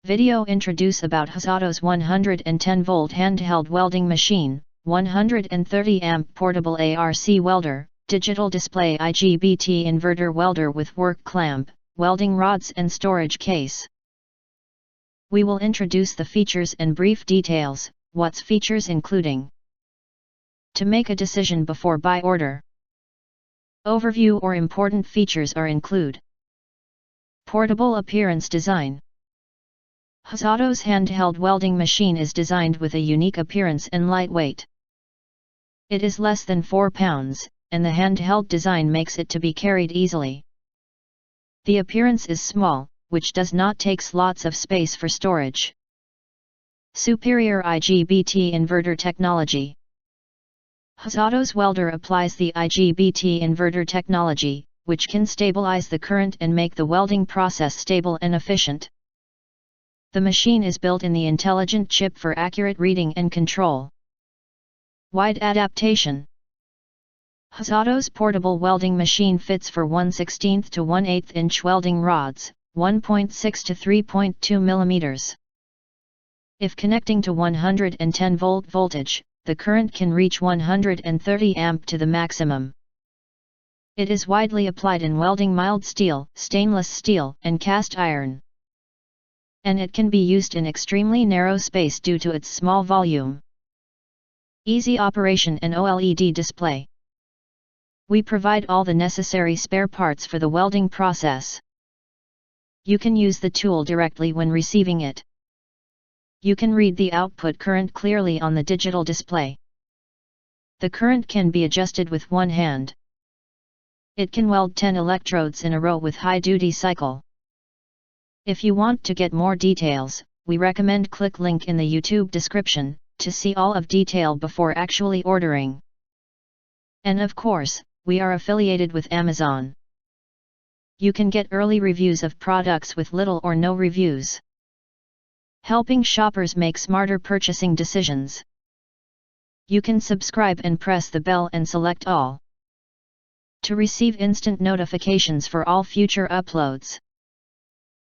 Video introduce about HZAUTOS 110V Handheld Welding Machine, 130 amp portable ARC welder, digital display IGBT inverter welder with work clamp, welding rods and storage case. We will introduce the features and brief details, what's features including. To make a decision before buy order. Overview or important features are include. Portable appearance design. HZAUTOS handheld welding machine is designed with a unique appearance and lightweight. It is less than 4 pounds, and the handheld design makes it to be carried easily. The appearance is small, which does not take lots of space for storage. Superior IGBT inverter technology. HZAUTOS welder applies the IGBT inverter technology, which can stabilize the current and make the welding process stable and efficient. The machine is built in the intelligent chip for accurate reading and control. Wide adaptation. HZAUTOS portable welding machine fits for 1/16 to 1/8 inch welding rods, 1.6 to 3.2 mm. If connecting to 110 volt voltage, the current can reach 130 amp to the maximum. It is widely applied in welding mild steel, stainless steel, and cast iron. And it can be used in extremely narrow space due to its small volume. Easy operation and OLED display. We provide all the necessary spare parts for the welding process. You can use the tool directly when receiving it. You can read the output current clearly on the digital display. The current can be adjusted with one hand. It can weld 10 electrodes in a row with high duty cycle. If you want to get more details, we recommend click link in the YouTube description, to see all of detail before actually ordering. And of course, we are affiliated with Amazon. You can get early reviews of products with little or no reviews. Helping shoppers make smarter purchasing decisions. You can subscribe and press the bell and select all to receive instant notifications for all future uploads.